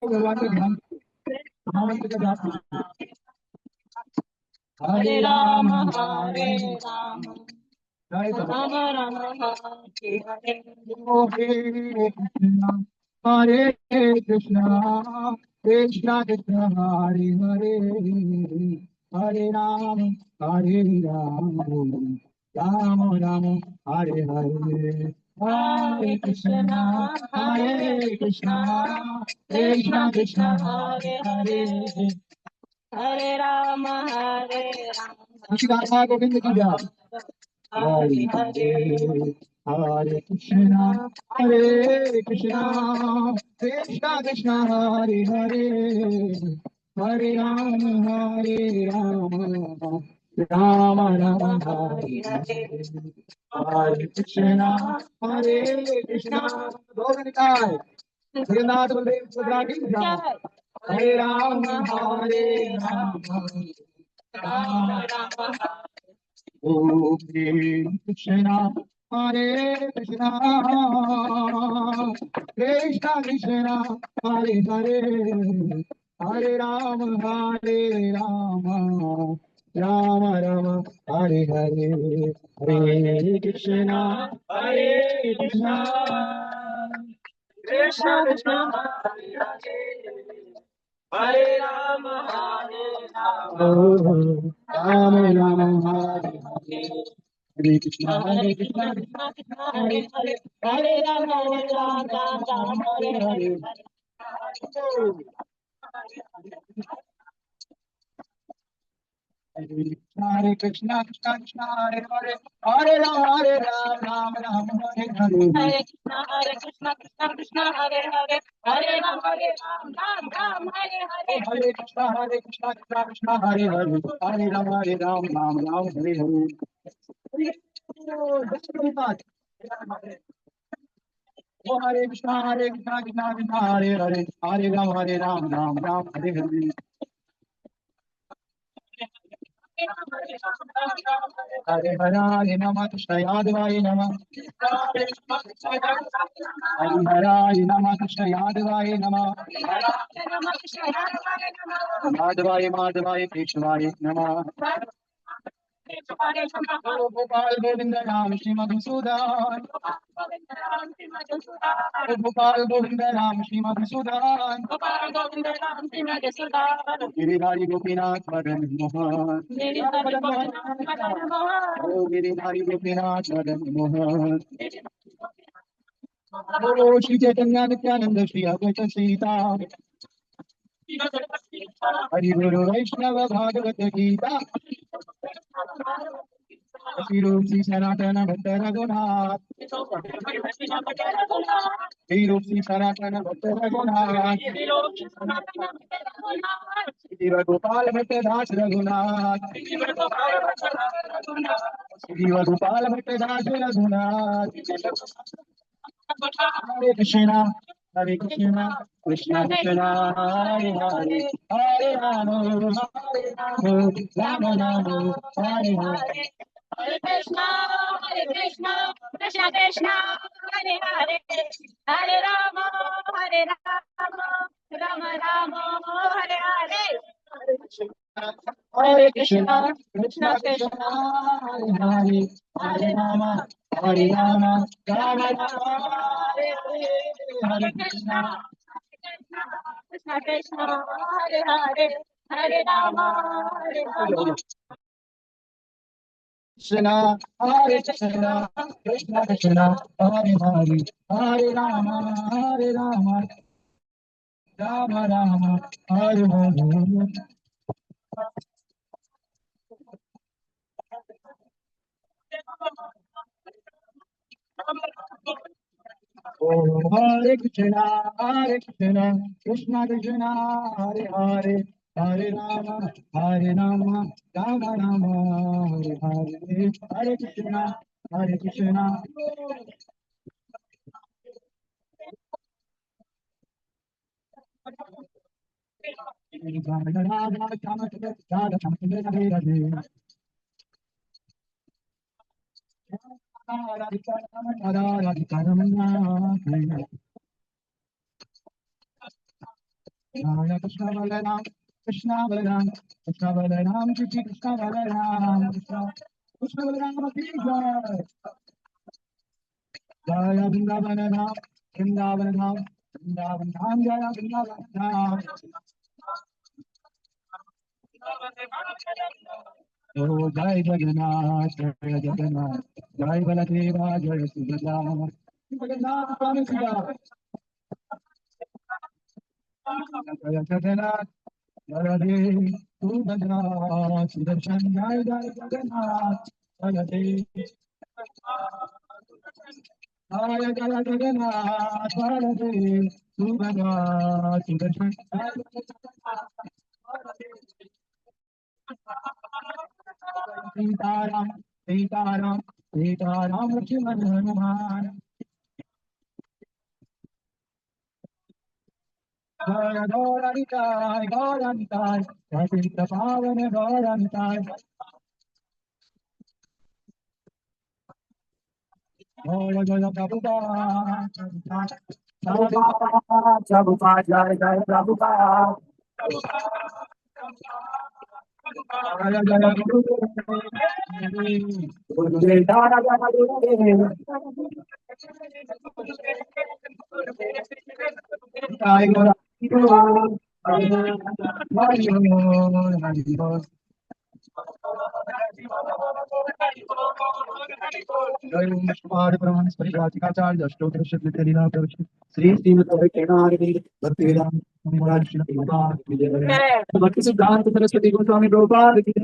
भगवान का ध्यान महामंत्र का जाप कीजिए। हरे राम हरे राम जय राम राम हरे हरे हरे कृष्णा कृष्णा कृष्णा हरे हरे हरे राम राम राम हरे हरे हरे कृष्णा कृष्णा कृष्णा हरे हरे हरे राम हरे राम खुशी राधा गोविंद की जय। हरे हरे हरे कृष्णा कृष्णा कृष्णा हरे हरे हरे राम राम राम हरे हरे हरे कृष्णा दो निकाय जगन्नाथ बलदेव सुभद्रा की जय। हरे Ram Ram Ram Om Krishna Hare Krishna Krishna Krishna Hare Hare Hare Rama Rama Rama Hare Hare Hare Krishna Krishna Krishna Krishna Hare Hare Hare Ram Rama Rama Hare Hare Hare Krishna Krishna Krishna Hare Hare Hare Ram Ram Ram Hare Hare Hare Krishna Krishna Krishna Hare Hare Hare Ram Ram Ram Hare Hare हरे Krishna Krishna Krishna Hare Hare Hare Ram Ram Ram Hare Hare Hare Krishna Krishna Krishna Hare Hare Hare Ram Ram Ram Hare Hare Hare Krishna Krishna Krishna Hare Hare Hare Ram Ram Ram Hare Hare Hare Hare Namah Krishna Yadavaya Namah Hare Hare Namah Krishna Yadavaya Namah Madhavaya Krishnavaya Namah Gopal Govinda Ram Shri Madhusudan Gopal Govinda Ram Shri Madhusudan Giridhari Gopinath Madan Mohan Oh Giridhari Gopinath Madan Mohan Oh Shri Chaitanya Nityananda Shri Advaita Sita Hari Guru Vaishnava Bhagavata Gita Shri Rup Shri Sanatana Bhatta Raghunath Shri Rup Shri Sanatana Bhatta Raghunath Shri Gopal Bhatta Das Raghunath Shri Gopal Bhatta Das Raghunath Hare Krishna Krishna Krishna Hare Hare Hare Rama Rama Rama Hare Hare Hare Krishna Krishna Krishna Hare Hare Hare Rama Rama Rama Hare Hare Hare Krishna Krishna Krishna Hare Hare Hare Rama Rama Rama Hare Hare Hare Krishna Krishna Krishna Hare Hare Hare Rama Krishna Hare Krishna Krishna Krishna Hare Hare Hare Rama Rama Rama Hare Hare Oh, Hare Krishna Krishna Krishna Hare Hare Hare Rama Rama Rama Hare Hare Hare Krishna Hare Krishna Balaram, Krishna Balaram, Krishna Balaram, Krishna Balaram, Krishna Balaram, Ki Jai. Jaya Vrindavan Dham, Vrindavan Dham, Vrindavan Dham, Jaya Vrindavan Dham. Oh, Jai Jagannath, Jai Jagannath, Jai Baladeva, Jai Subhadra. Jagannath, Swami Sita. Jai Jagannath, Baladev, Subhadra, Sudarshan, Jai Jai Jagannath, Baladev. Jai Jai Jagannath, Baladev, Subhadra, Sudarshan, Jai Sitaram, Sitaram, Sitaram, Lakshmana Hanuman. Jaya Gauranitai, Gauranitai, Jaya Pavane Gauranitai, Jaya Jaya Prabhupada, Prabhupada, Prabhupada, Jaya Jaya Prabhupada, Jaya Jaya Gurudev, Jaya Jaya Gurudev, Jai Gauranitai, Hari Bol, जय कुमार परमहंस परिव्राजकाचार्य अष्टोत्तर शतलित लीला प्रवचन श्री श्रीमद् वैष्णव भक्तिवेदांत महाराज श्री प्रभुपाद की जय। भक्ति सिद्धांत सरस्वती गोस्वामी प्रभुपाद की जय।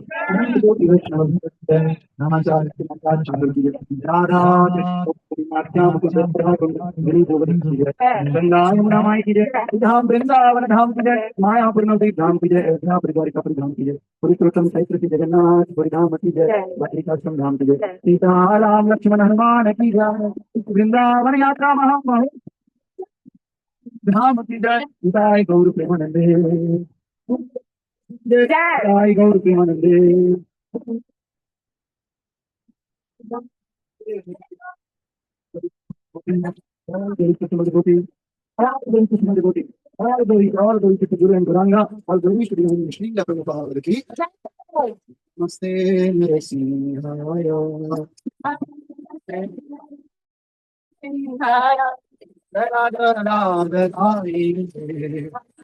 कोटि वैष्णव जय। नमाचार्य श्रीमद् ठाकुर की जय। राधा कृष्ण गिरि गोवर्धन की जय। गंगा यमुना माई की जय। धाम वृंदावन धाम की जय। मायापुर नवदीप धाम की जय। अयोध्या परिवारिका धाम की जय। पुरुषोत्तम चैत्र की जगन्नाथ पुरी धाम की जय। बद्रिकाश्रम धाम की जय। सीता राम लक्ष्मण हनुमान की जय। वृंदावन यात्रा महामहु धाम की जय। जय गौर प्रेमानंदे, जय गौर प्रेमानंदे। नमस्ते मेरे सिंहाय राधा राधा